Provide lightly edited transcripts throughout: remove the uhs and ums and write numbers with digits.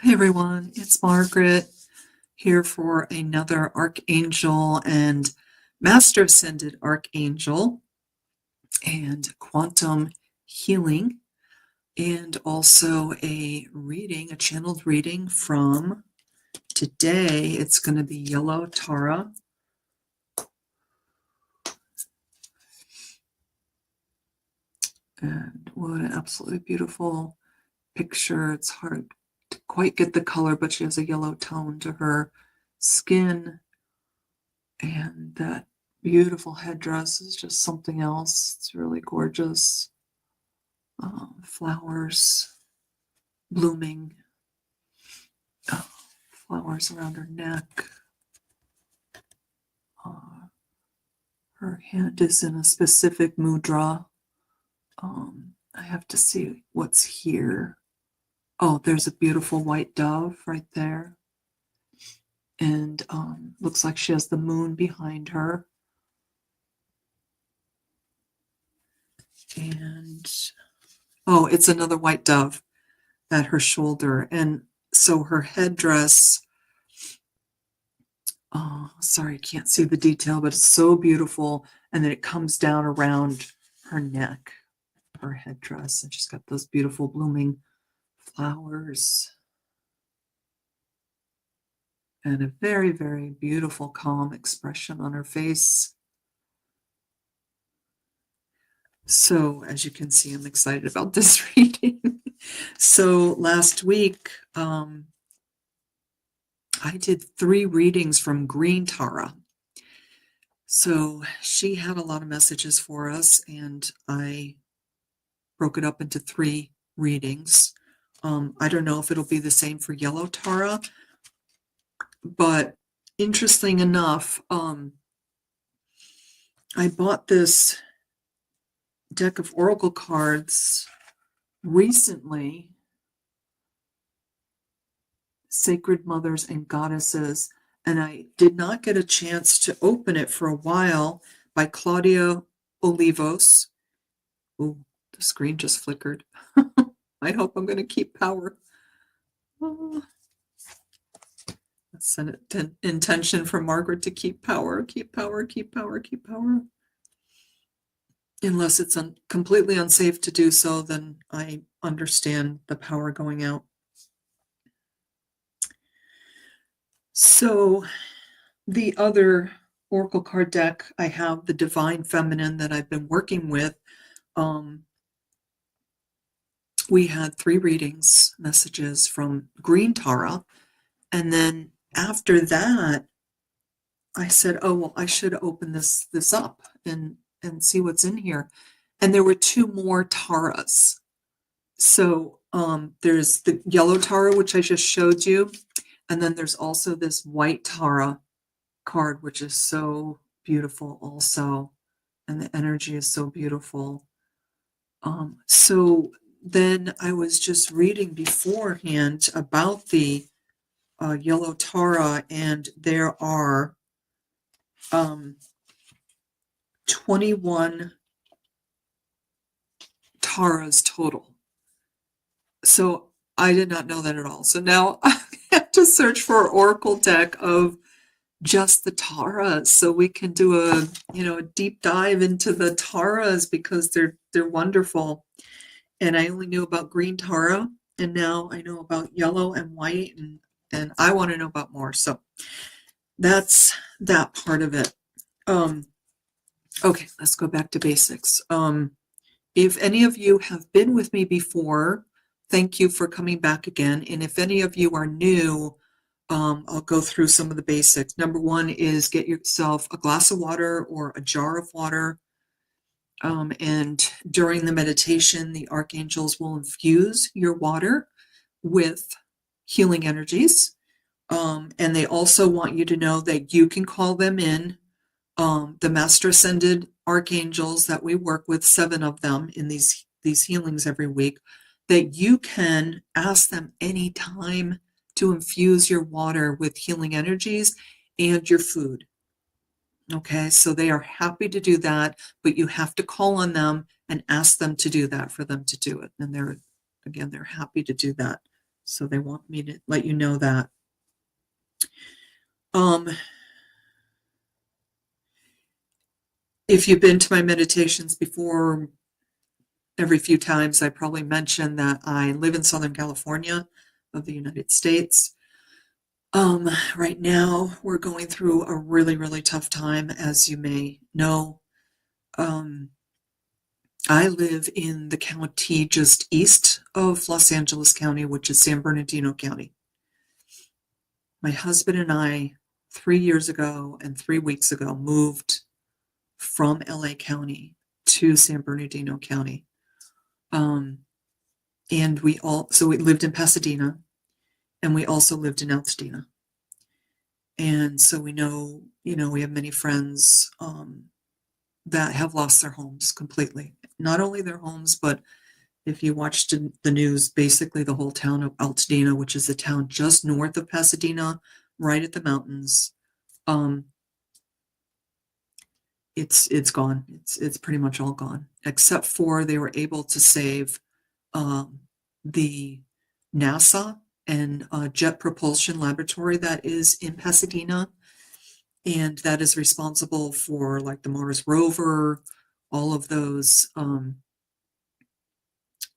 Hey everyone, it's Margaret here for another Archangel and Master Ascended Archangel and quantum healing, and also a reading, a channeled reading from today. It's going to be Yellow Tara. And what an absolutely beautiful picture. It's hard to quite get the color, but she has a yellow tone to her skin. And that beautiful headdress is just something else. It's really gorgeous. Flowers blooming, flowers around her neck. Her hand is in a specific mudra. I have to see what's here. Oh, there's a beautiful white dove right there. And looks like she has the moon behind her. And, oh, it's another white dove at her shoulder. And so her headdress, oh, sorry, I can't see the detail, but it's so beautiful. And then it comes down around her neck, her headdress, and she's got those beautiful blooming flowers. And a very, very beautiful, calm expression on her face. So, as you can see, I'm excited about this reading. So, last week, I did 3 readings from Green Tara. So, she had a lot of messages for us, and I broke it up into 3 readings. I don't know if it'll be the same for Yellow Tara, but interesting enough, I bought this deck of oracle cards recently, Sacred Mothers and Goddesses, and I did not get a chance to open it for a while, by Claudia Olivos. Oh, the screen just flickered. I hope I'm going to keep power. That's an intention from Margaret to keep power, keep power, keep power, keep power. Unless it's completely unsafe to do so, then I understand the power going out. So the other oracle card deck, I have the Divine Feminine that I've been working with. We had 3 readings, messages from Green Tara. And then after that, I said, oh, well, I should open this up and see what's in here. And there were 2 more Taras. So there's the Yellow Tara, which I just showed you. And then there's also this White Tara card, which is so beautiful also. And the energy is so beautiful. So then I was just reading beforehand about the Yellow Tara, and there are 21 Taras total. So I did not know that at all. So now I have to search for an oracle deck of just the Taras, so we can do a deep dive into the Taras, because they're wonderful. And I only knew about Green Tara, and now I know about yellow and white, and I want to know about more. So that's that part of it. Okay, let's go back to basics. If any of you have been with me before, thank you for coming back again. And if any of you are new, I'll go through some of the basics. Number 1 is get yourself a glass of water or a jar of water. And during the meditation, the archangels will infuse your water with healing energies. And they also want you to know that you can call them in. The Master Ascended Archangels that we work with, 7 of them in these healings every week, that you can ask them anytime to infuse your water with healing energies and your food. Okay, so they are happy to do that, but you have to call on them and ask them to do that for them to do it. And they're happy to do that So they want me to let you know that. Um, if you've been to my meditations before, every few times I probably mention that I live in Southern California of the United States. Right now we're going through a really, really tough time, as you may know. I live in the county just east of Los Angeles County, which is San Bernardino County. My husband and I, 3 years ago and 3 weeks ago, moved from LA County to San Bernardino County. And we lived in Pasadena, and we also lived in Altadena. And so we know, we have many friends that have lost their homes completely. Not only their homes, but if you watched the news, basically the whole town of Altadena, which is a town just north of Pasadena, right at the mountains, it's gone. It's pretty much all gone, except for they were able to save the NASA and Jet Propulsion Laboratory that is in Pasadena, and that is responsible for like the Mars rover, all of those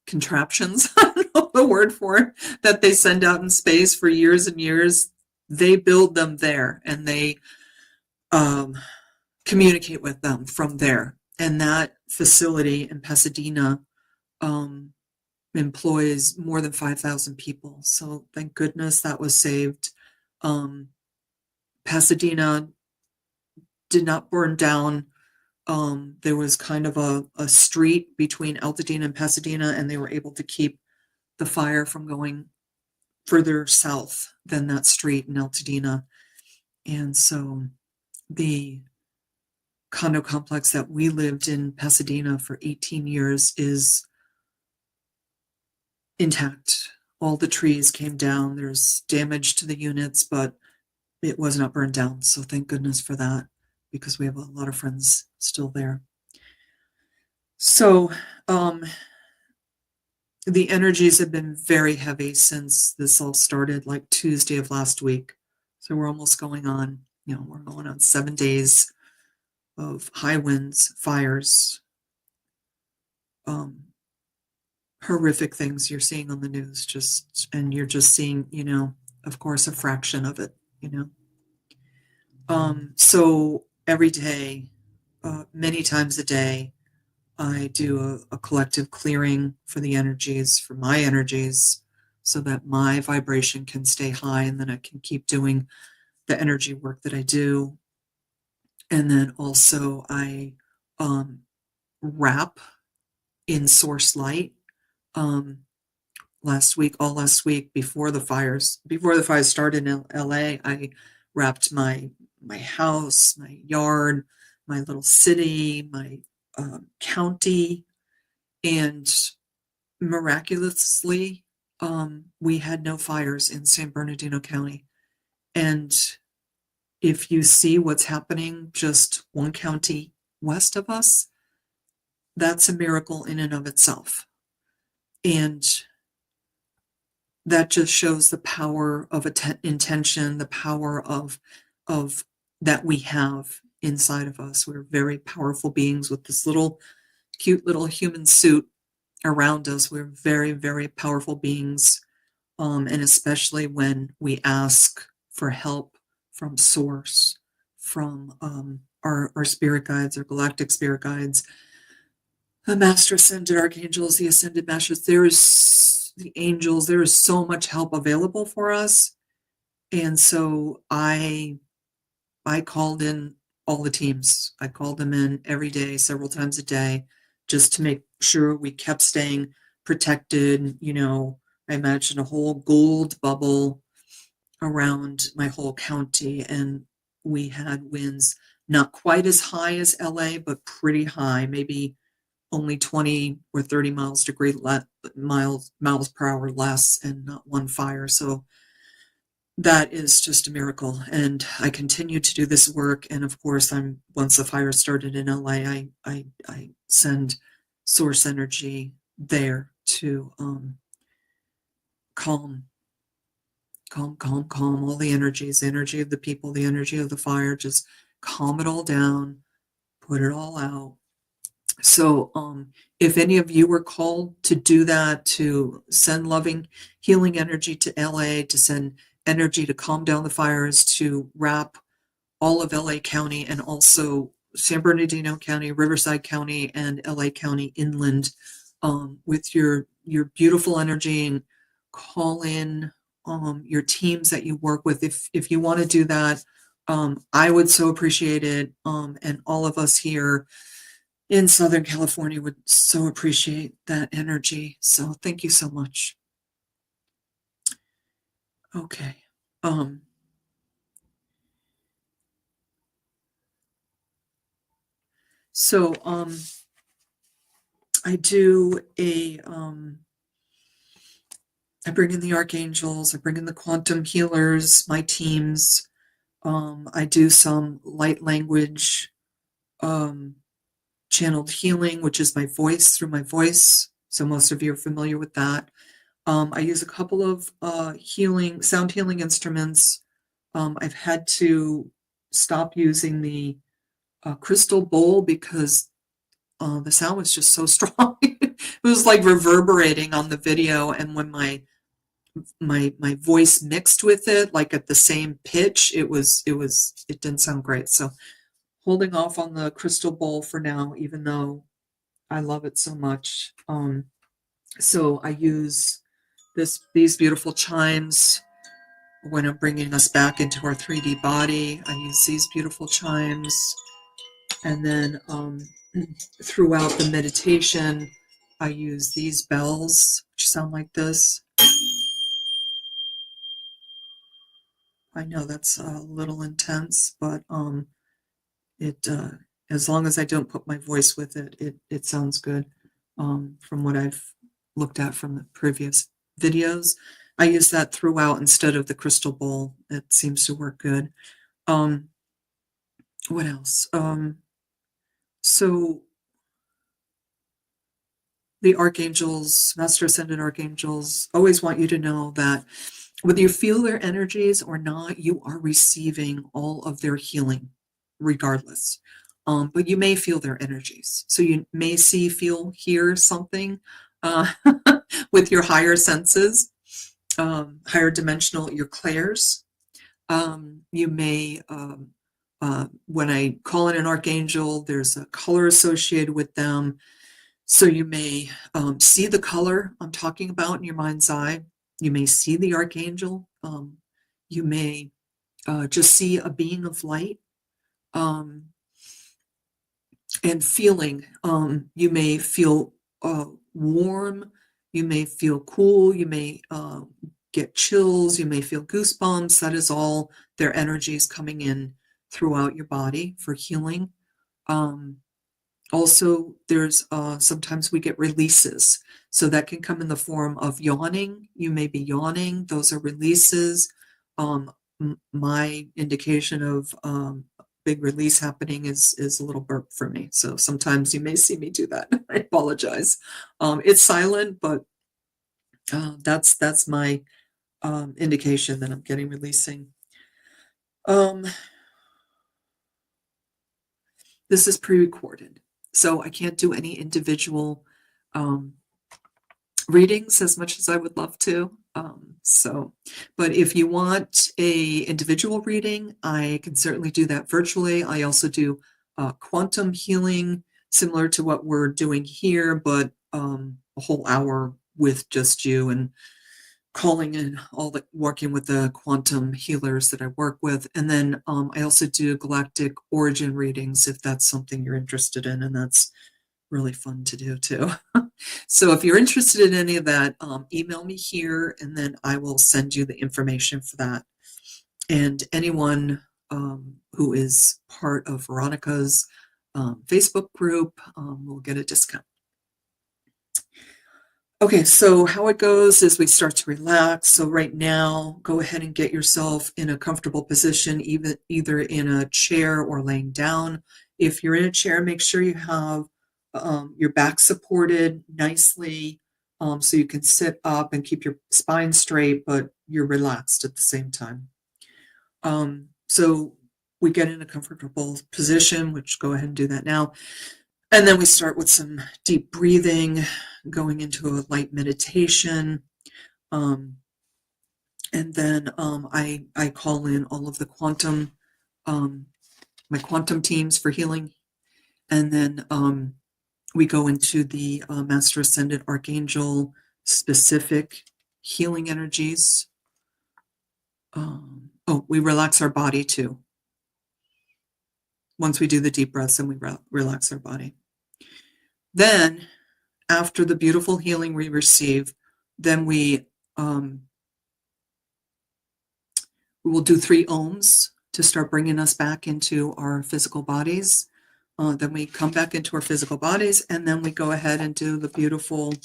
contraptions, I don't know the word for it, that they send out in space for years and years. They build them there, and they communicate with them from there. And that facility in Pasadena employs more than 5,000 people. So thank goodness that was saved. Pasadena did not burn down. There was kind of a street between Altadena and Pasadena, and they were able to keep the fire from going further south than that street in Altadena. And so the condo complex that we lived in Pasadena for 18 years is intact. All the trees came down. There's damage to the units, but it was not burned down. So thank goodness for that, because we have a lot of friends still there. So the energies have been very heavy since this all started, like Tuesday of last week. So we're almost going on, we're going on 7 days of high winds, fires, horrific things you're seeing on the news, and you're just seeing, of course, a fraction of it, So every day, many times a day, I do a collective clearing for the energies, for my energies, so that my vibration can stay high, and then I can keep doing the energy work that I do. And then also I wrap in source light. Last week, before the fires started in LA, I wrapped my house, my yard, my little city, my county, and miraculously, we had no fires in San Bernardino County. And if you see what's happening just one county west of us, that's a miracle in and of itself. And that just shows the power of intention, the power of that we have inside of us. We're very powerful beings with this cute little human suit around us. We're very, very powerful beings. And especially when we ask for help from source, from our spirit guides, our galactic spirit guides, the master ascended archangels, the ascended masters, there's the angels, there is so much help available for us. And so I called in all the teams. I called them in every day, several times a day, just to make sure we kept staying protected. I imagine a whole gold bubble around my whole county, and we had winds not quite as high as LA, but pretty high, maybe only 20 or 30 miles per hour less, and not one fire. So that is just a miracle. And I continue to do this work. And of course, once the fire started in LA, I send source energy there to calm calm, calm, calm. All the energies, the energy of the people, the energy of the fire, just calm it all down, put it all out. So if any of you were called to do that, to send loving, healing energy to LA, to send energy to calm down the fires, to wrap all of LA County and also San Bernardino County, Riverside County, and LA County inland with your beautiful energy, and call in your teams that you work with. If you want to do that, I would so appreciate it. And all of us here in Southern California would so appreciate that energy. So thank you so much. Okay. So I do I bring in the archangels, I bring in the quantum healers, my teams. I do some light language channeled healing, which is my voice, through my voice. So most of you are familiar with that. I use a couple of sound healing instruments. I've had to stop using the crystal bowl because the sound was just so strong. It was like reverberating on the video, and when my voice mixed with it, like at the same pitch, it didn't sound great. So holding off on the crystal bowl for now, even though I love it so much. So I use these beautiful chimes when I'm bringing us back into our 3D body. I use these beautiful chimes, and then throughout the meditation, I use these bells, which sound like this. I know that's a little intense, but it as long as I don't put my voice with it, it sounds good. From what I've looked at from the previous videos, I use that throughout instead of the crystal bowl. It seems to work good. What else? So the archangels, master ascended archangels, always want you to know that whether you feel their energies or not, you are receiving all of their healing regardless. But you may feel their energies. So you may see, feel, hear something with your higher senses, higher dimensional, your clairs. You may, when I call in an archangel, there's a color associated with them. So you may see the color I'm talking about in your mind's eye. You may see the archangel. You may just see a being of light. And feeling, you may feel warm, you may feel cool, you may get chills, you may feel goosebumps. That is all their energies coming in throughout your body for healing. Also, there's sometimes we get releases. So that can come in the form of yawning. You may be yawning. Those are releases. My indication of big release happening is a little burp for me. So sometimes you may see me do that. I apologize. It's silent, but that's my indication that I'm getting releasing. This is pre-recorded, so I can't do any individual readings as much as I would love to. But if you want a individual reading, I can certainly do that virtually. I also do quantum healing, similar to what we're doing here, but a whole hour with just you and calling in working with the quantum healers that I work with. And then I also do galactic origin readings if that's something you're interested in, and that's really fun to do too. So if you're interested in any of that, email me here and then I will send you the information for that. And anyone who is part of Veronica's Facebook group will get a discount. Okay, so how it goes is we start to relax. So right now, go ahead and get yourself in a comfortable position, either in a chair or laying down. If you're in a chair, make sure you have your back supported nicely. so you can sit up and keep your spine straight, but you're relaxed at the same time. So we get in a comfortable position, which go ahead and do that now. And then we start with some deep breathing, going into a light meditation. And then I call in all of the quantum, my quantum teams for healing. And then we go into the Master Ascended Archangel specific healing energies. We relax our body too. Once we do the deep breaths, then we relax our body. Then, after the beautiful healing we receive, then we will do 3 ohms to start bringing us back into our physical bodies. Then we come back into our physical bodies, and then we go ahead and do the beautiful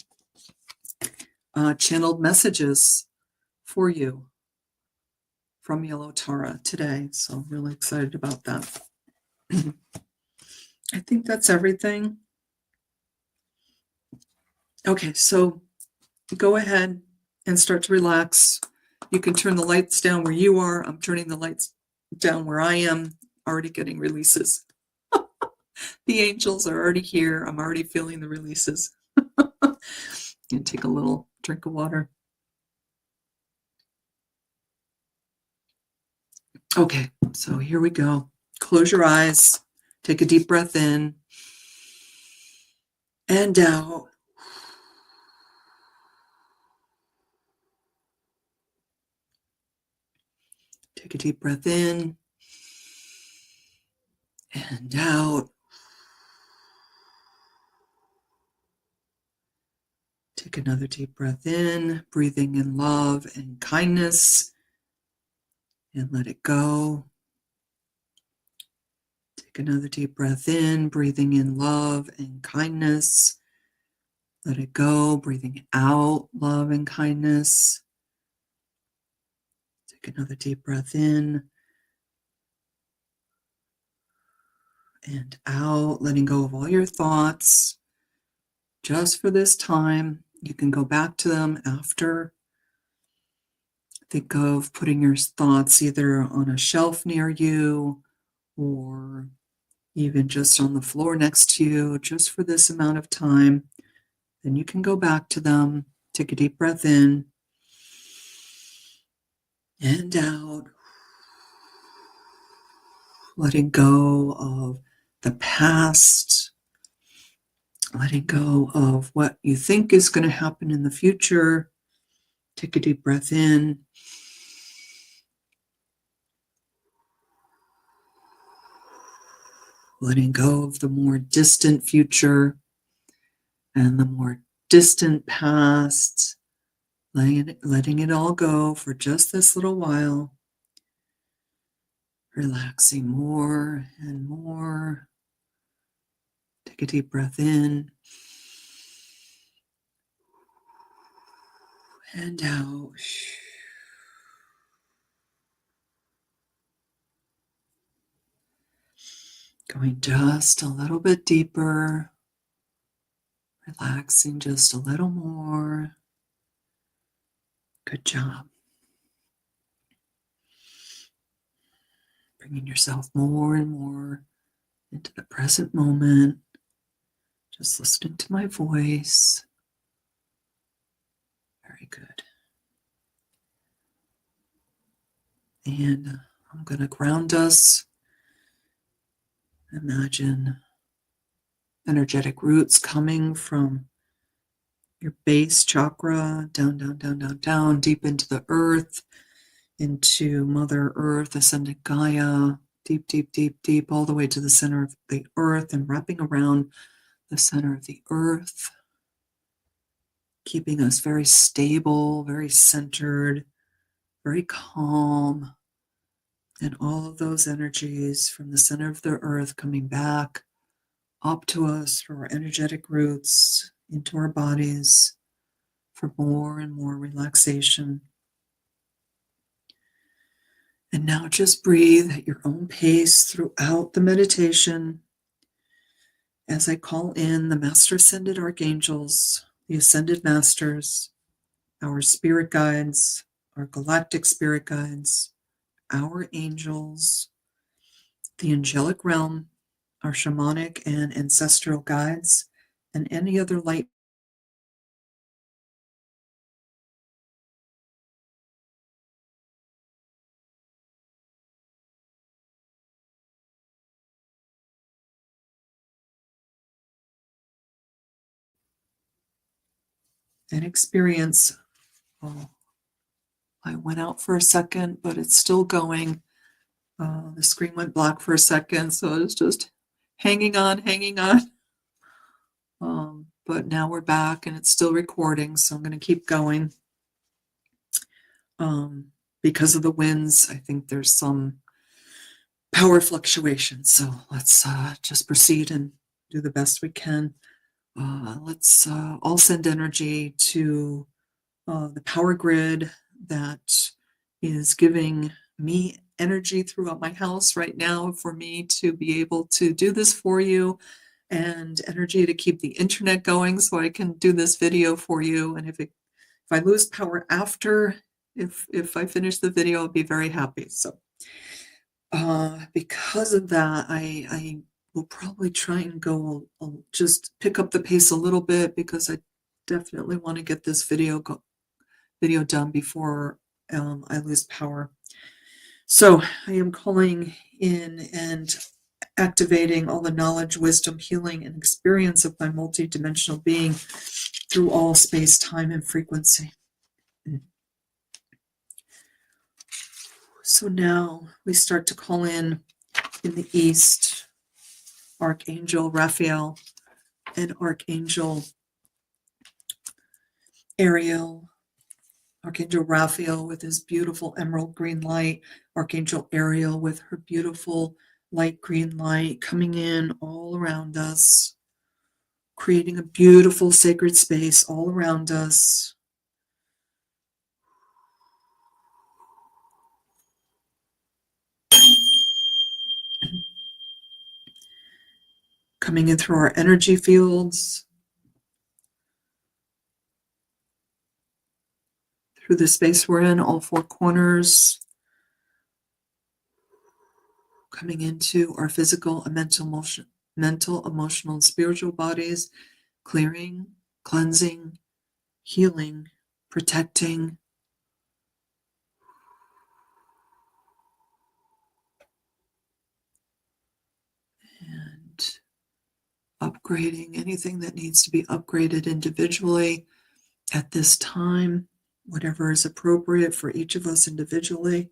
channeled messages for you from Yellow Tara today. So I'm really excited about that. I think that's everything. Okay, so go ahead and start to relax. You can turn the lights down where you are. I'm turning the lights down where I am, already getting releases. The angels are already here. I'm already feeling the releases. And take a little drink of water. Okay, so here we go. Close your eyes. Take a deep breath in and out. Take a deep breath in and out. Take another deep breath in, breathing in love and kindness, and let it go. Take another deep breath in, breathing in love and kindness. Let it go, breathing out love and kindness. Take another deep breath in and out, letting go of all your thoughts. Just for this time, you can go back to them after. Think of putting your thoughts either on a shelf near you or even just on the floor next to you, just for this amount of time. Then you can go back to them. Take a deep breath in and out. Letting go of the past. Letting go of what you think is going to happen in the future. Take a deep breath in. Letting go of the more distant future and the more distant past. Letting it all go for just this little while. Relaxing more and more. Take a deep breath in and out. Going just a little bit deeper. Relaxing just a little more. Good job. Bringing yourself more and more into the present moment. Just listening to my voice. Very good. And I'm going to ground us. Imagine energetic roots coming from your base chakra, down, down, down, down, down, deep into the earth, into Mother Earth, Ascended Gaia, deep, deep, deep, deep, all the way to the center of the earth and wrapping around the center of the earth, keeping us very stable, very centered, very calm. And all of those energies from the center of the earth coming back up to us through our energetic roots into our bodies for more and more relaxation. And now just breathe at your own pace throughout the meditation as I call in the Master Ascended Archangels the Ascended Masters, our spirit guides, our galactic spirit guides, our angels, the angelic realm, our shamanic and ancestral guides, and any other light and experience. Oh, I went out for a second, but it's still going. The screen went black for a second, so I was just hanging on, hanging on. But now we're back and it's still recording, so I'm going to keep going. Because of the winds, I think there's some power fluctuation. So let's just proceed and do the best we can. Let's all send energy to the power grid that is giving me energy throughout my house right now for me to be able to do this for you, and energy to keep the internet going so I can do this video for you. And if I lose power after, if I finish the video, I'll be very happy. So because of that, I will probably try and go, I'll just pick up the pace a little bit because I definitely want to get this video done before I lose power. So I am calling in and activating all the knowledge, wisdom, healing, and experience of my multidimensional being through all space, time, and frequency. So now we start to call in the east, Archangel Raphael and Archangel Ariel. Archangel Raphael with his beautiful emerald green light, Archangel Ariel with her beautiful light green light coming in all around us, creating a beautiful sacred space all around us. Coming in through our energy fields, through the space we're in, all four corners, coming into our physical and mental, emotional, and spiritual bodies, clearing, cleansing, healing, protecting, and upgrading anything that needs to be upgraded individually at this time, whatever is appropriate for each of us individually.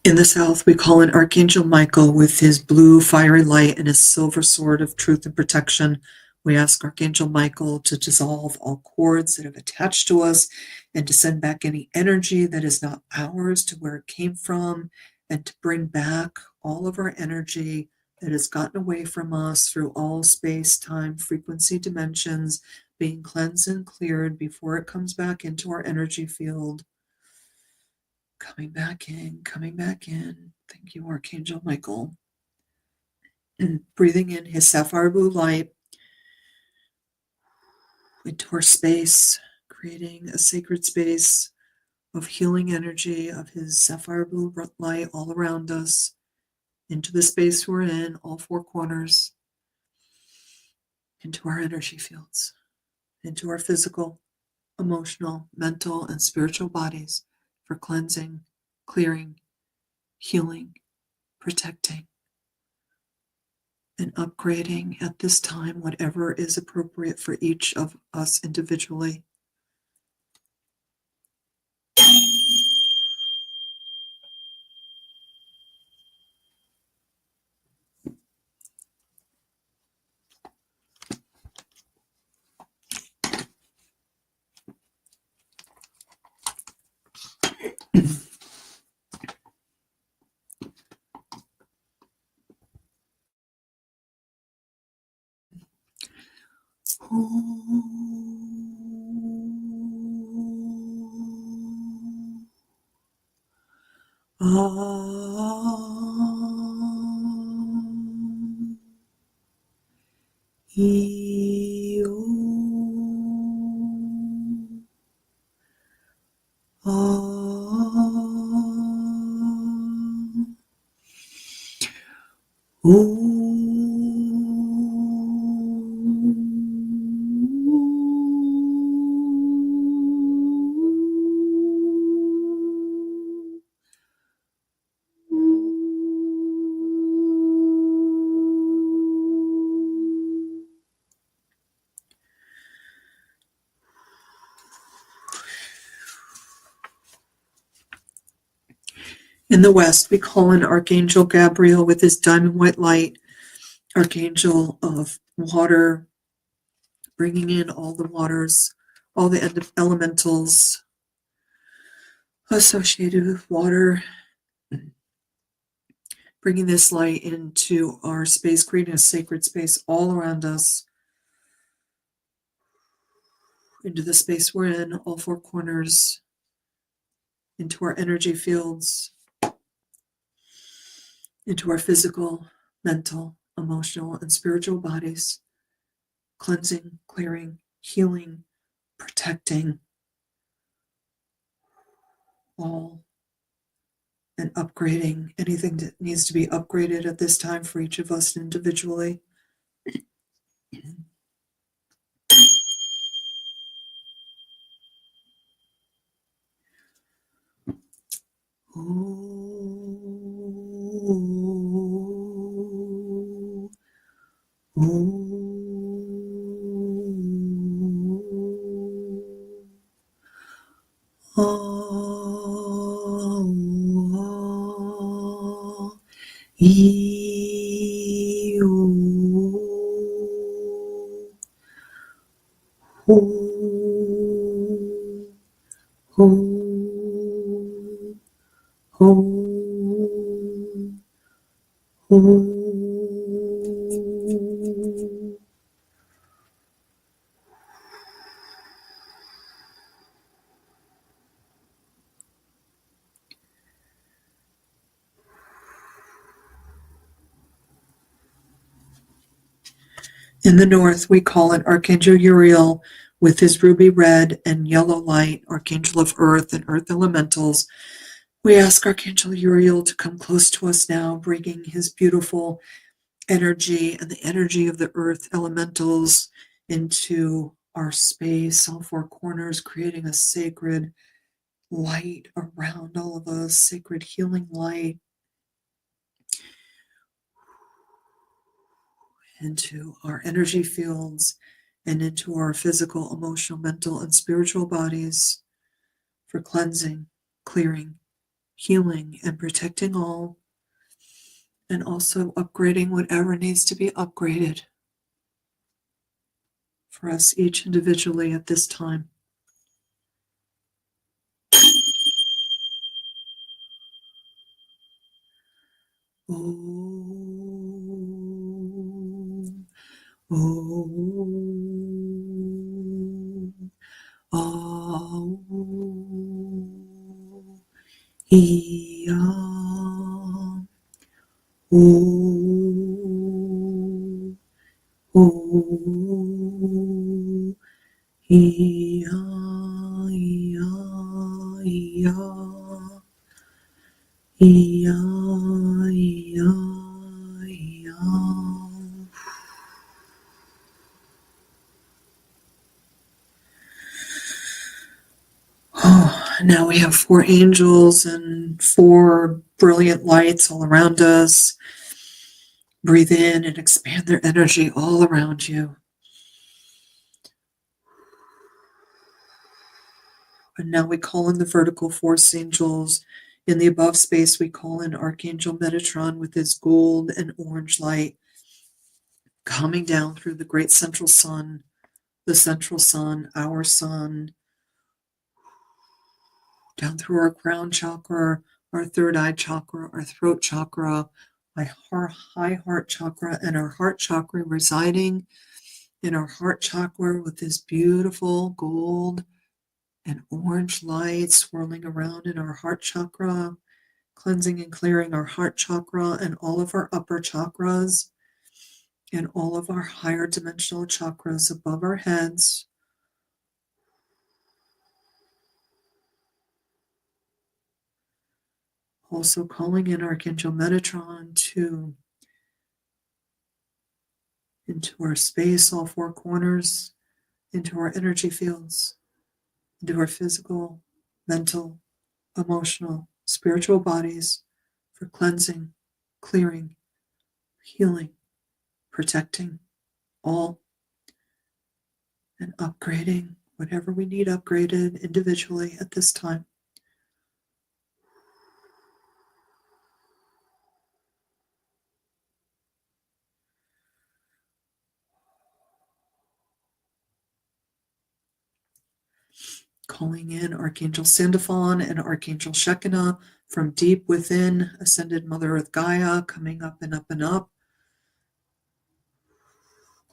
In the south, we call in Archangel Michael with his blue fiery light and his silver sword of truth and protection. We ask Archangel Michael to dissolve all cords that have attached to us and to send back any energy that is not ours to where it came from, and to bring back all of our energy that has gotten away from us through all space, time, frequency, dimensions, being cleansed and cleared before it comes back into our energy field. Coming back in, coming back in. Thank you, Archangel Michael. And breathing in his sapphire blue light into our space, creating a sacred space of healing energy of his sapphire blue light all around us, into the space we're in, all four corners, into our energy fields, into our physical, emotional, mental, and spiritual bodies for cleansing, clearing, healing, protecting, and upgrading at this time whatever is appropriate for each of us individually. In the west, we call in Archangel Gabriel with his diamond white light, Archangel of water, bringing in all the waters, all the elementals associated with water, bringing this light into our space, creating a sacred space all around us, into the space we're in, all four corners, into our energy fields, into our physical, mental, emotional, and spiritual bodies, cleansing, clearing, healing, protecting all, and upgrading anything that needs to be upgraded at this time for each of us individually. In the north, we call in Archangel Uriel with his ruby red and yellow light, Archangel of Earth and Earth Elementals. We ask Archangel Uriel to come close to us now, bringing his beautiful energy and the energy of the Earth Elementals into our space, all four corners, creating a sacred light around all of us, sacred healing light into our energy fields and into our physical, emotional, mental, and spiritual bodies for cleansing, clearing, healing, and protecting all, and also upgrading whatever needs to be upgraded for us each individually at this time. Om, Om, Om, Iyam, Om, Om, Iya, Iya, Iya, Iya, Iya, Iya. Oh, now we have four angels and four brilliant lights all around us. Breathe in and expand their energy all around you. And now we call in the vertical force angels. In the above space, we call in Archangel Metatron with his gold and orange light coming down through the great central sun, the central sun, our sun, down through our crown chakra, our third eye chakra, our throat chakra, our high heart chakra, and our heart chakra residing in our heart chakra with this beautiful gold and orange light swirling around in our heart chakra, cleansing and clearing our heart chakra and all of our upper chakras and all of our higher dimensional chakras above our heads. Also calling in Archangel Metatron into our space, all four corners, into our energy fields, into our physical, mental, emotional, spiritual bodies for cleansing, clearing, healing, protecting all, and upgrading whatever we need upgraded individually at this time. Calling in Archangel Sandalphon and Archangel Shekinah from deep within, Ascended Mother Earth Gaia, coming up and up and up,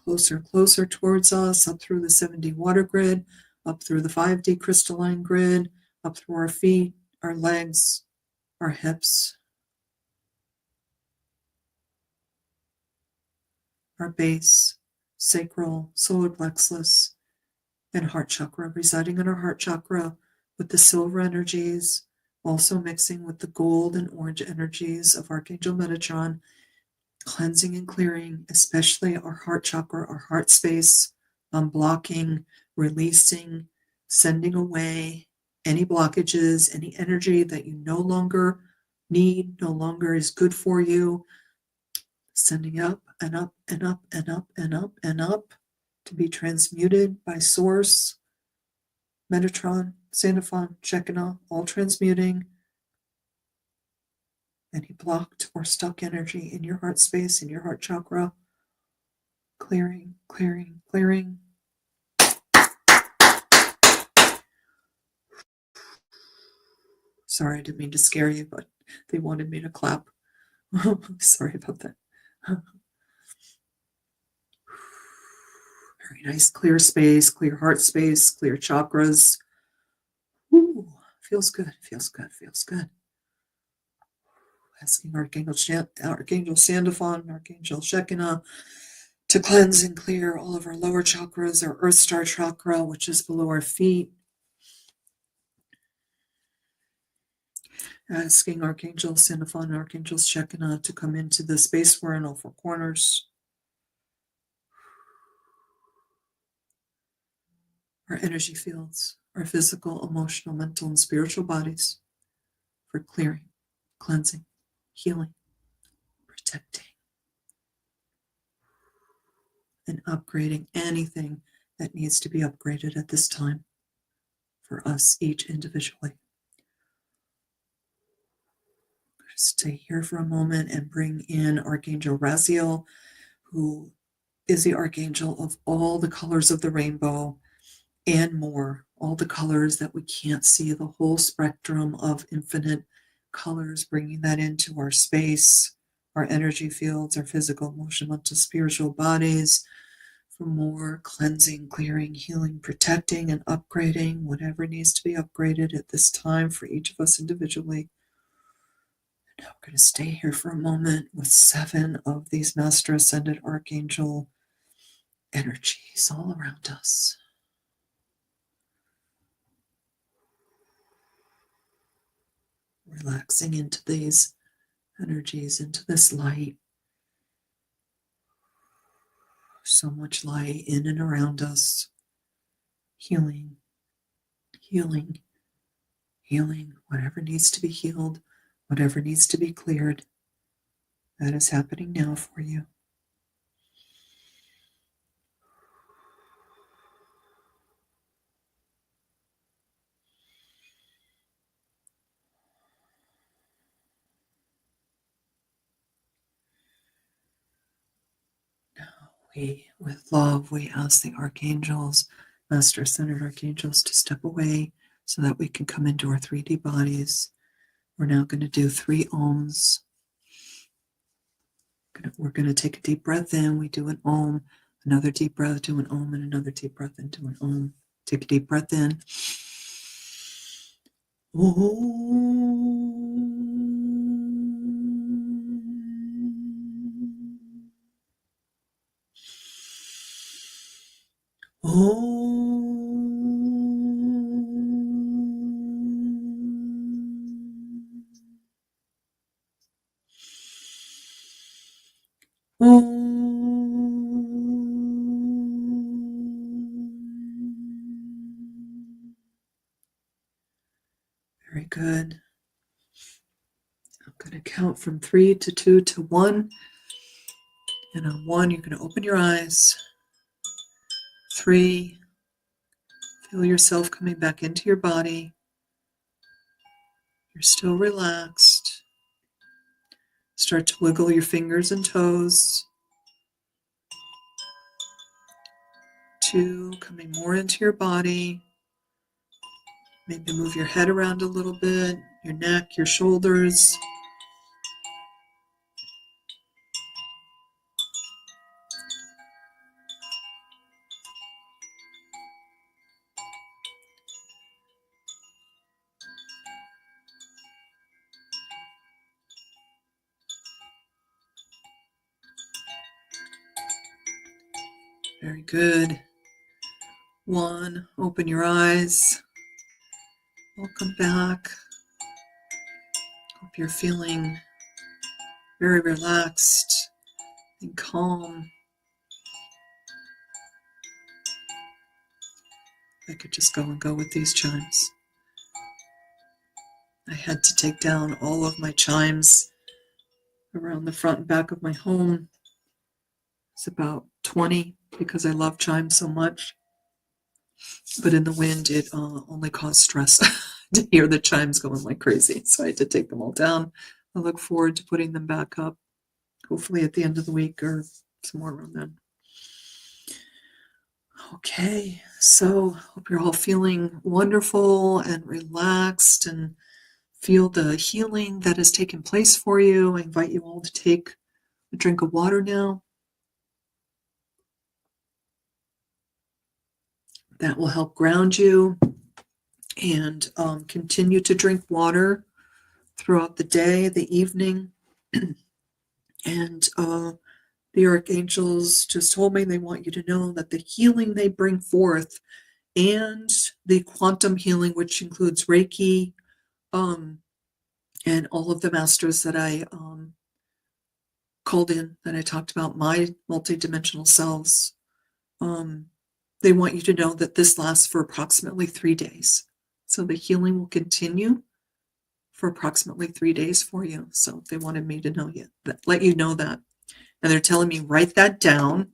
closer and closer towards us, up through the 7D water grid, up through the 5D crystalline grid, up through our feet, our legs, our hips, our base, sacral, solar plexus, and heart chakra, residing in our heart chakra with the silver energies, also mixing with the gold and orange energies of Archangel Metatron, cleansing and clearing, especially our heart chakra, our heart space, unblocking, releasing, sending away any blockages, any energy that you no longer need, no longer is good for you, sending up and up and up and up and up and up to be transmuted by Source, Metatron, Sandalphon, Shekinah, all transmuting any blocked or stuck energy in your heart space, in your heart chakra, clearing, clearing, clearing. Sorry, I didn't mean to scare you, but they wanted me to clap. Sorry about that. Very nice, clear space, clear heart space, clear chakras. Ooh, feels good, feels good, feels good. Asking Archangel Sandalphon, Archangel Shekinah to cleanse and clear all of our lower chakras, our Earth Star chakra, which is below our feet. Asking Archangel Sandalphon and Archangel Shekinah to come into the space we're in, all four corners. Our energy fields, our physical, emotional, mental, and spiritual bodies for clearing, cleansing, healing, protecting, and upgrading anything that needs to be upgraded at this time for us each individually. Stay here for a moment and bring in Archangel Raziel, who is the archangel of all the colors of the rainbow and more, all the colors that we can't see, the whole spectrum of infinite colors, bringing that into our space, our energy fields, our physical, emotional, mental, spiritual bodies, for more cleansing, clearing, healing, protecting, and upgrading whatever needs to be upgraded at this time for each of us individually. Now we're going to stay here for a moment with 7 of these Master Ascended Archangel energies all around us. Relaxing into these energies, into this light. So much light in and around us. Healing, healing, healing. Whatever needs to be healed, whatever needs to be cleared, that is happening now for you. With love, we ask the archangels, Master Ascended Archangels, to step away so that we can come into our 3D bodies. We're now going to do 3 ohms. We're going to take a deep breath in. We do an ohm, another deep breath, do an ohm, and another deep breath in, do an ohm. Take a deep breath in. Very good. I'm going to count from 3 to 2 to 1. And on 1, you're going to open your eyes. 3, feel yourself coming back into your body. You're still relaxed. Start to wiggle your fingers and toes. 2, coming more into your body. Maybe move your head around a little bit, your neck, your shoulders. Very good. 1, open your eyes. Welcome back. Hope you're feeling very relaxed and calm. I could just go with these chimes. I had to take down all of my chimes around the front and back of my home. It's about 20 because I love chimes so much. But in the wind, it only caused stress to hear the chimes going like crazy. So I had to take them all down. I look forward to putting them back up, hopefully at the end of the week or somewhere around then. Okay, so hope you're all feeling wonderful and relaxed and feel the healing that has taken place for you. I invite you all to take a drink of water now. That will help ground you, and continue to drink water throughout the day, the evening. And the archangels just told me they want you to know that the healing they bring forth and the quantum healing, which includes Reiki, and all of the masters that I called in, that I talked about, my multidimensional selves, they want you to know that this lasts for approximately 3 days. So the healing will continue for approximately 3 days for you. So they wanted me to know you, let you know that. And they're telling me, write that down.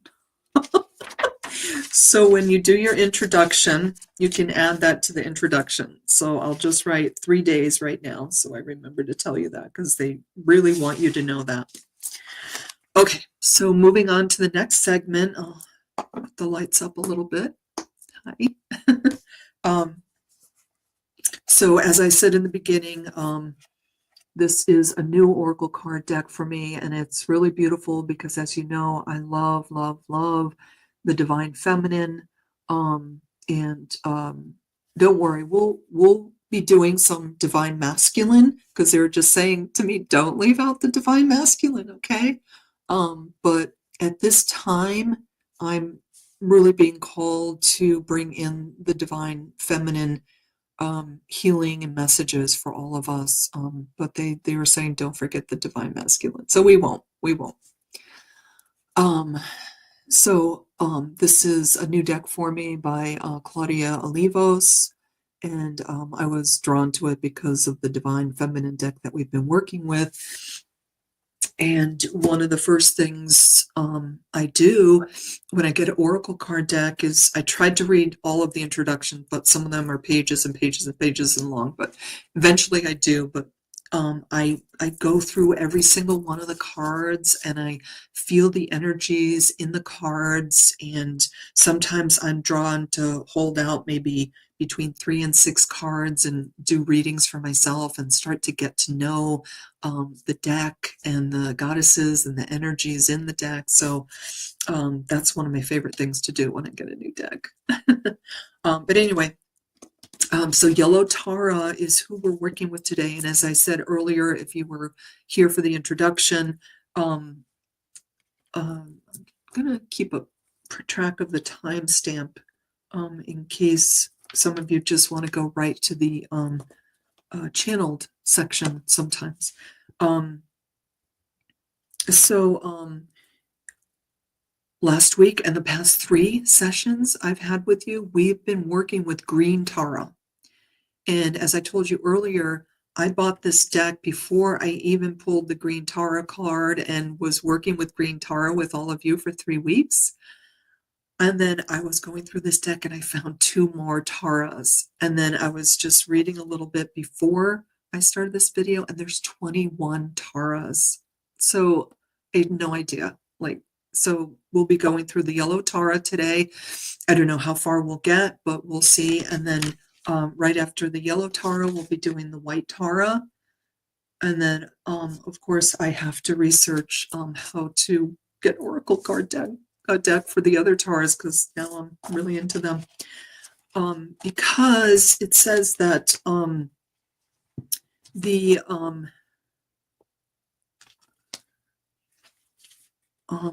So when you do your introduction, you can add that to the introduction. So I'll just write 3 days right now. So I remember to tell you that because they really want you to know that. Okay, so moving on to the next segment. I'll put the lights up a little bit. Hi. So as I said in the beginning, this is a new Oracle card deck for me, and it's really beautiful because, as you know, I love, love, love the Divine Feminine. And don't worry, we'll be doing some Divine Masculine because they were just saying to me, don't leave out the Divine Masculine, okay? But at this time, I'm really being called to bring in the Divine Feminine healing and messages for all of us. But they were saying, don't forget the Divine Masculine. So we won't. This is a new deck for me by Claudia Olivos. And I was drawn to it because of the Divine Feminine deck that we've been working with. And one of the first things I do when I get an Oracle card deck is I tried to read all of the introduction, but some of them are pages and pages and pages and long. But eventually I do. But I go through every single one of the cards and I feel the energies in the cards. And sometimes I'm drawn to hold out maybe between 3 and 6 cards and do readings for myself and start to get to know the deck and the goddesses and the energies in the deck. So that's one of my favorite things to do when I get a new deck. But anyway, so Yellow Tara is who we're working with today. And as I said earlier, if you were here for the introduction, I'm going to keep a track of the timestamp in case some of you just want to go right to the channeled section sometimes. Last week and the past 3 sessions I've had with you, we've been working with Green Tara. And as I told you earlier, I bought this deck before I even pulled the Green Tara card and was working with Green Tara with all of you for 3 weeks. And then I was going through this deck and I found 2 more Taras. And then I was just reading a little bit before I started this video, and there's 21 Taras. So I had no idea. So we'll be going through the Yellow Tara today. I don't know how far we'll get, but we'll see. And then right after the Yellow Tara, we'll be doing the White Tara. And then, of course, I have to research how to get Oracle card deck for the other Taras, because now I'm really into them. Because it says that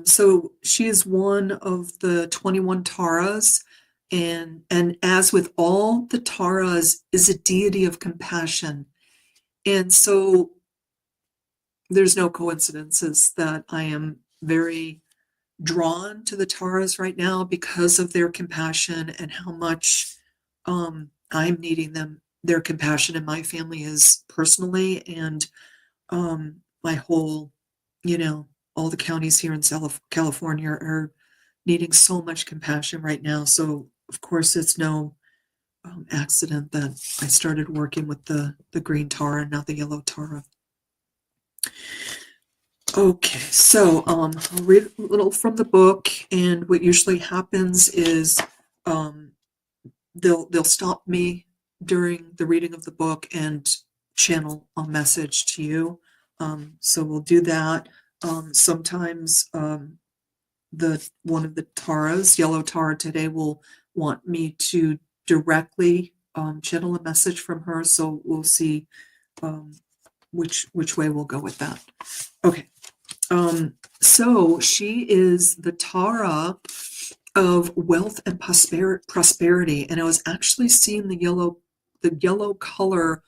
so she is one of the 21 Taras, and as with all the Taras, is a deity of compassion. And so there's no coincidences that I am very drawn to the Taras right now because of their compassion and how much I'm needing their compassion in my family is personally, and my whole, all the counties here in California are needing so much compassion right now. So of course it's no accident that I started working with the Green Tara and now the Yellow Tara. Okay, so I'll read a little from the book, and what usually happens is they'll stop me during the reading of the book and channel a message to you. So we'll do that. Sometimes one of the Taras, Yellow Tara today, will want me to directly channel a message from her. So we'll see which way we'll go with that. Okay. So she is the Tara of wealth and prosperity, and I was actually seeing the yellow color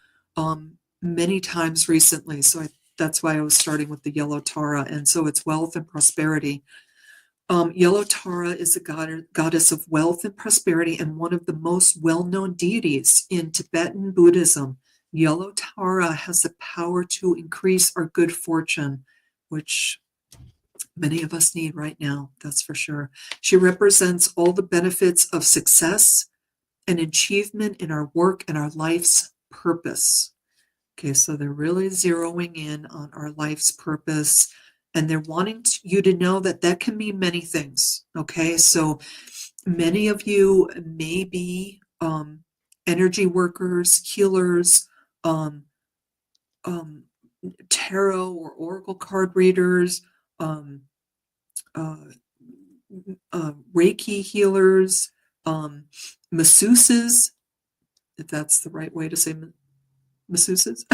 many times recently. So that's why I was starting with the Yellow Tara, and so it's wealth and prosperity. Yellow Tara is a goddess of wealth and prosperity and one of the most well-known deities in Tibetan Buddhism. Yellow Tara has the power to increase our good fortune, which many of us need right now, that's for sure. She represents all the benefits of success and achievement in our work and our life's purpose. Okay, so they're really zeroing in on our life's purpose, and they're wanting you to know that that can mean many things. Okay, so many of you may be energy workers, healers, tarot or oracle card readers, Reiki healers, masseuses, if that's the right way to say masseuses.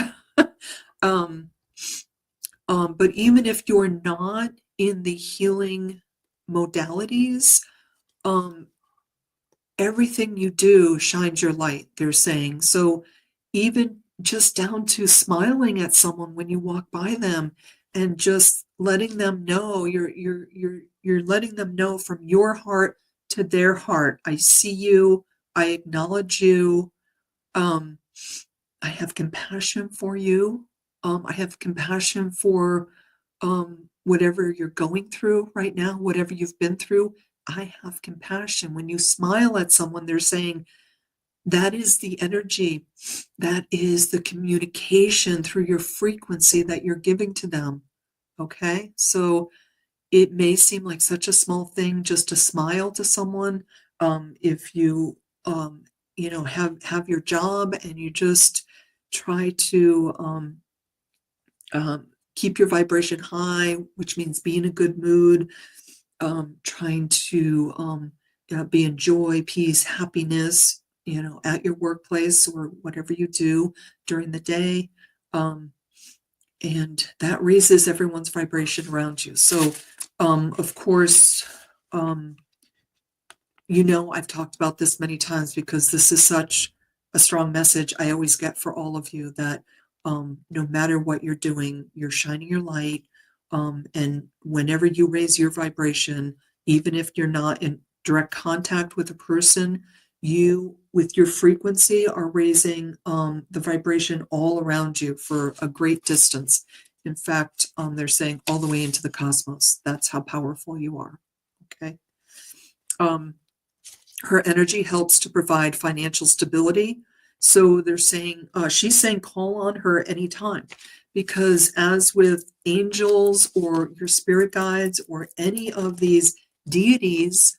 But even if you're not in the healing modalities, everything you do shines your light, they're saying. So even just down to smiling at someone when you walk by them and just letting them know, you're letting them know from your heart to their heart, I see you, I acknowledge you, I have compassion for you, I have compassion for whatever you're going through right now, whatever you've been through. I have compassion. When you smile at someone, they're saying, That is the energy. That is the communication through your frequency that you're giving to them. Okay? So it may seem like such a small thing just to smile to someone. If you, have your job and you just try to keep your vibration high, which means be in a good mood, trying to be in joy, peace, happiness, at your workplace or whatever you do during the day. And that raises everyone's vibration around you. So, of course, I've talked about this many times because this is such a strong message I always get for all of you that no matter what you're doing, you're shining your light. And whenever you raise your vibration, even if you're not in direct contact with a person, you, with your frequency, are raising the vibration all around you for a great distance. In fact, they're saying all the way into the cosmos. That's how powerful you are. Okay. Her energy helps to provide financial stability. So they're saying, she's saying call on her anytime. Because as with angels or your spirit guides or any of these deities,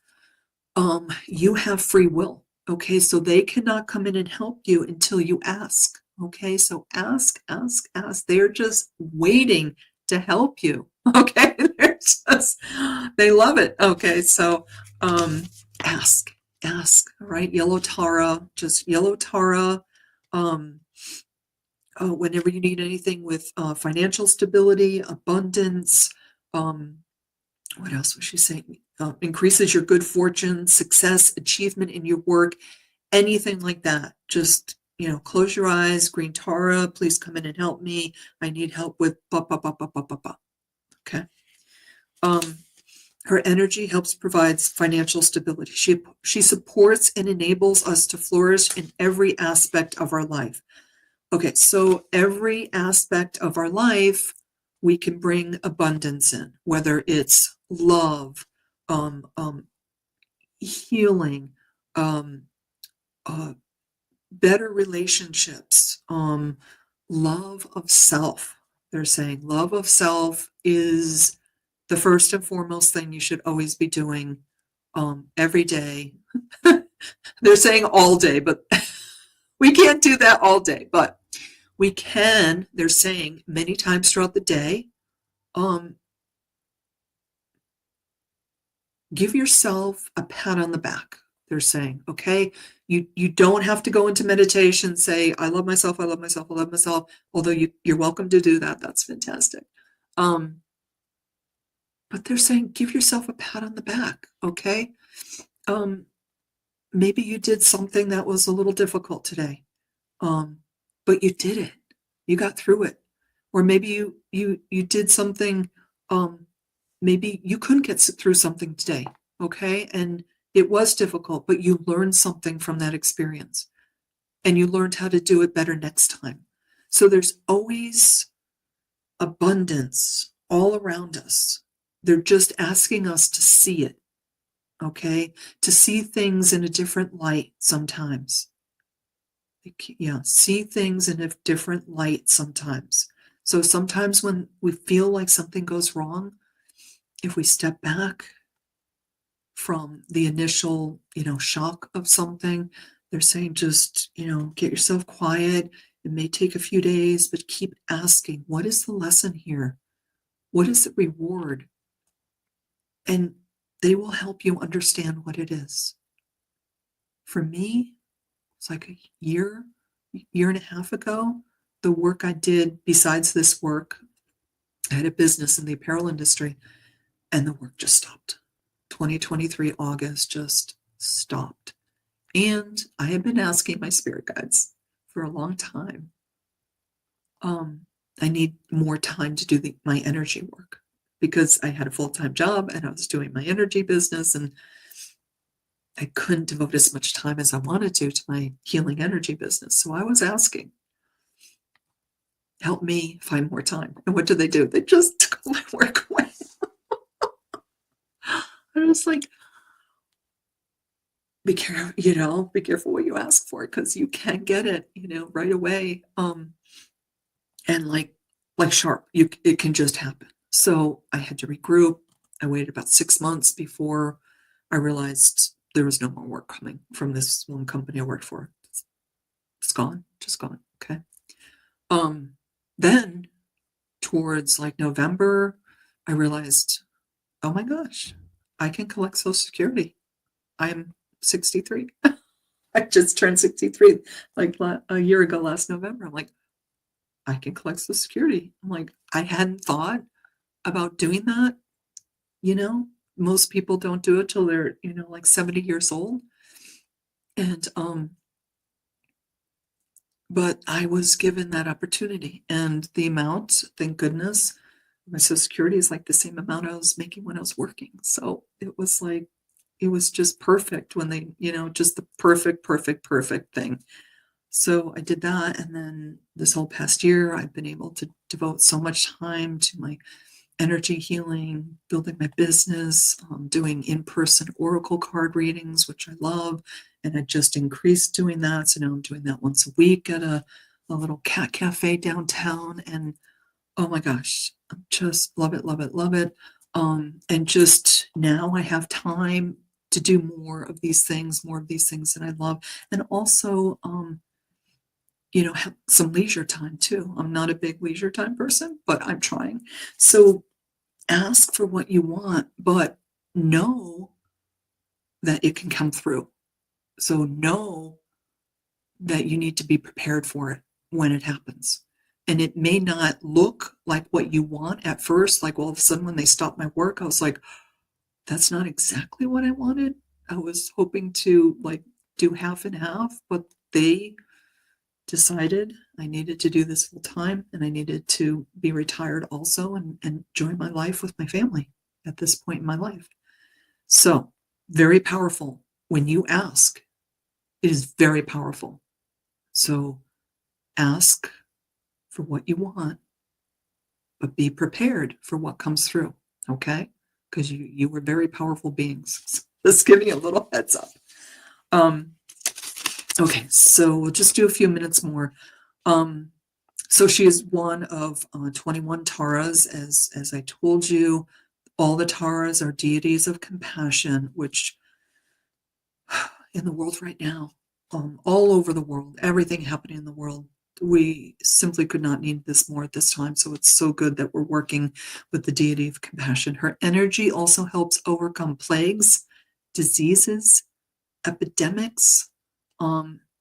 you have free will. Okay, so they cannot come in and help you until you ask. Okay, so ask, ask, ask. They're just waiting to help you. Okay, they love it. Okay, so ask, all right? Yellow Tara, just yellow Tara. Whenever you need anything with financial stability, abundance, what else was she saying? Increases your good fortune, success, achievement in your work, anything like that. Just, close your eyes. Green Tara, please come in and help me. I need help with ba, ba, ba, ba, ba, ba, ba. Okay. Her energy helps provides financial stability. She supports and enables us to flourish in every aspect of our life. Okay, so every aspect of our life, we can bring abundance in, whether it's love, healing, better relationships, love of self. They're saying love of self is the first and foremost thing you should always be doing every day. They're saying all day, but we can't do that all day. But we can, they're saying many times throughout the day, give yourself a pat on the back. They're saying, okay, you don't have to go into meditation, say, I love myself, I love myself, I love myself. Although you're welcome to do that. That's fantastic. But they're saying, give yourself a pat on the back, okay? Maybe you did something that was a little difficult today, but you did it. You got through it. Or maybe you did something, maybe you couldn't get through something today, okay? And it was difficult, but you learned something from that experience. And you learned how to do it better next time. So there's always abundance all around us. They're just asking us to see it, okay? To see things in a different light sometimes. Yeah, see things in a different light sometimes. So sometimes when we feel like something goes wrong, if we step back from the initial, shock of something, they're saying just, get yourself quiet. It may take a few days, but keep asking, what is the lesson here? What is the reward? And they will help you understand what it is. For me, it's like a year and a half ago, the work I did besides this work, I had a business in the apparel industry, and the work just stopped. 2023 August just stopped. And I had been asking my spirit guides for a long time. I need more time to do my energy work because I had a full-time job and I was doing my energy business, and I couldn't devote as much time as I wanted to my healing energy business. So I was asking, help me find more time. And what did they do? They just took my work away. I was like, be careful what you ask for because you can get it, right away. And like sharp, it can just happen. So I had to regroup. I waited about 6 months before I realized there was no more work coming from this one company I worked for. It's gone, just gone. Okay. Um, then towards like November, I realized, oh my gosh, I can collect Social Security. I'm 63. I just turned 63 like a year ago last November. I'm like, I can collect Social Security. I'm like, I hadn't thought about doing that. You know, most people don't do it till they're, like 70 years old. And, but I was given that opportunity and the amount, thank goodness, my Social Security is like the same amount I was making when I was working. So it was like, it was just perfect when they, just the perfect thing. So I did that. And then this whole past year, I've been able to devote so much time to my energy healing, building my business, doing in-person oracle card readings, which I love. And I just increased doing that. So now I'm doing that once a week at a little cat cafe downtown. And oh my gosh, I just love it, love it, love it. And just now I have time to do more of these things that I love. And also, have some leisure time too. I'm not a big leisure time person, but I'm trying. So ask for what you want, but know that it can come through. So know that you need to be prepared for it when it happens. And it may not look like what you want at first. Like all of a sudden when they stopped my work, I was like, that's not exactly what I wanted. I was hoping to like do half and half, but they decided I needed to do this full time and I needed to be retired also and enjoy my life with my family at this point in my life. So, very powerful. When you ask, it is very powerful. So, ask for what you want, but be prepared for what comes through, okay? Because you were very powerful beings. Just giving you a little heads up. Okay, so we'll just do a few minutes more. So she is one of 21 Taras, as I told you. All the Taras are deities of compassion, which in the world right now, all over the world, everything happening in the world, we simply could not need this more at this time. So it's so good that we're working with the deity of compassion. Her energy also helps overcome plagues, diseases, epidemics,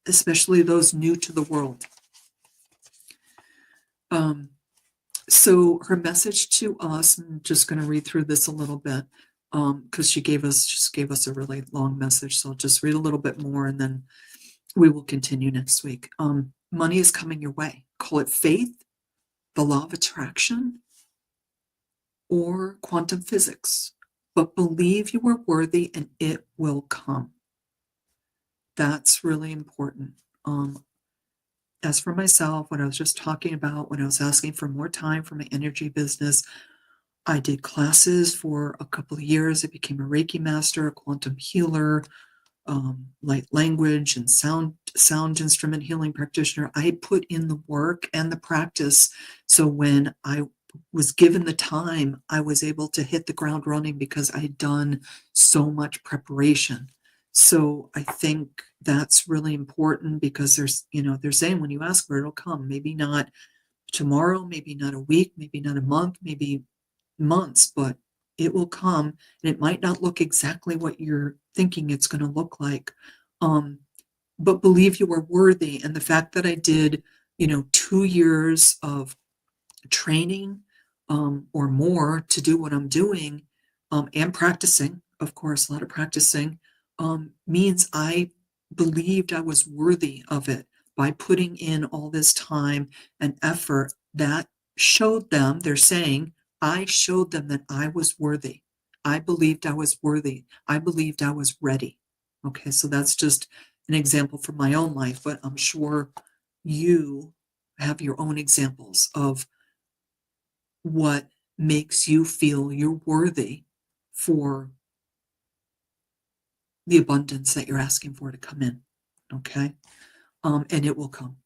especially those new to the world. So her message to us, I'm just going to read through this a little bit because she gave us a really long message. So I'll just read a little bit more and then we will continue next week. Money is coming your way. Call it faith, the law of attraction, or quantum physics. But believe you are worthy and it will come. That's really important. As for myself, what I was just talking about, when I was asking for more time for my energy business, I did classes for a couple of years. I became a Reiki master, a quantum healer, light language and sound instrument healing practitioner. I put in the work and the practice. So when I was given the time, I was able to hit the ground running because I had done so much preparation. So I think that's really important because they're saying when you ask for it, it'll come. Maybe not tomorrow, maybe not a week, maybe not a month, maybe months, but it will come and it might not look exactly what you're thinking it's going to look like. But believe you are worthy. And the fact that I did, 2 years of training or more to do what I'm doing and practicing, of course, a lot of practicing, means I believed I was worthy of it by putting in all this time and effort. That showed them, they're saying, I showed them that I was worthy. I believed I was worthy. I believed I was ready. Okay, so that's just an example from my own life, but I'm sure you have your own examples of what makes you feel you're worthy for the abundance that you're asking for to come in. Okay. And it will come.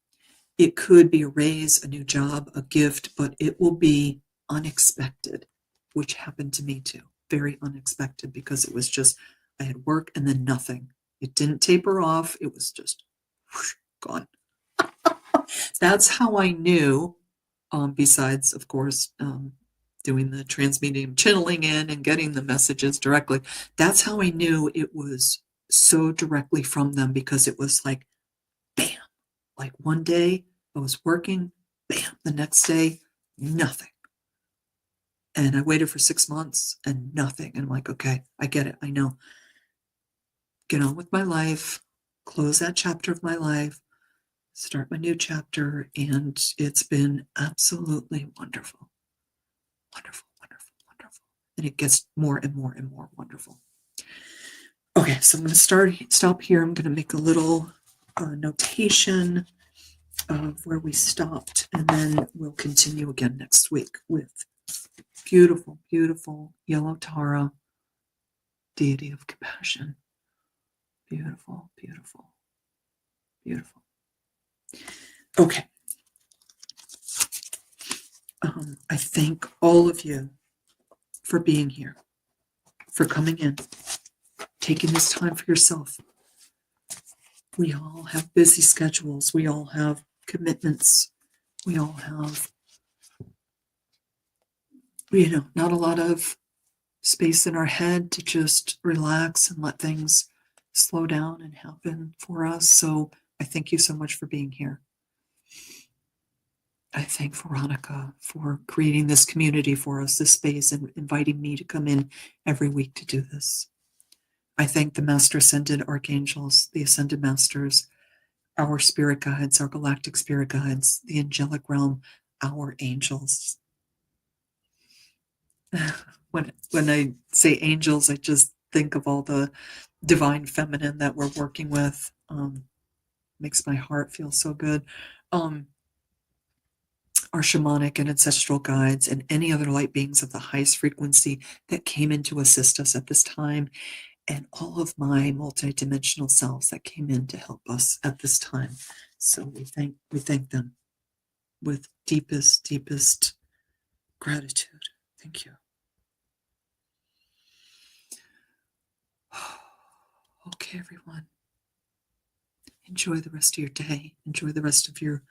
It could be a raise, a new job, a gift, but it will be unexpected, which happened to me too. Very unexpected, because it was just, I had work and then nothing. It didn't taper off. It was just whoosh, gone. That's how I knew, besides, of course, doing the transmedium channeling in and getting the messages directly. That's how I knew it was so directly from them, because it was like, bam. Like one day I was working, bam, the next day, nothing. And I waited for 6 months and nothing. And I'm like, okay, I get it. I know. Get on with my life, close that chapter of my life, start my new chapter. And it's been absolutely wonderful. Wonderful, wonderful, wonderful. And it gets more and more and more wonderful. Okay, so I'm going to stop here. I'm going to make a little notation of where we stopped, and then we'll continue again next week with beautiful, beautiful yellow Tara, deity of compassion. Beautiful, beautiful, beautiful. Okay. I thank all of you for being here, for coming in, taking this time for yourself. We all have busy schedules. We all have commitments. We all have, not a lot of space in our head to just relax and let things slow down and happen for us. So I thank you so much for being here. I thank Veronica for creating this community for us, this space, and inviting me to come in every week to do this. I thank the Master Ascended Archangels, the Ascended Masters, our spirit guides, our galactic spirit guides, the angelic realm, our angels. When I say angels, I just think of all the divine feminine that we're working with. Makes my heart feel so good. Our shamanic and ancestral guides, and any other light beings of the highest frequency that came in to assist us at this time, and all of my multidimensional selves that came in to help us at this time. So we thank them with deepest, deepest gratitude. Thank you. Okay, everyone. Enjoy the rest of your day. Enjoy the rest of your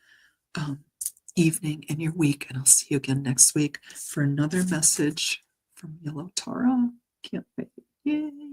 evening and your week. And I'll see you again next week for another message from Yellow Tara. Can't wait. Yay.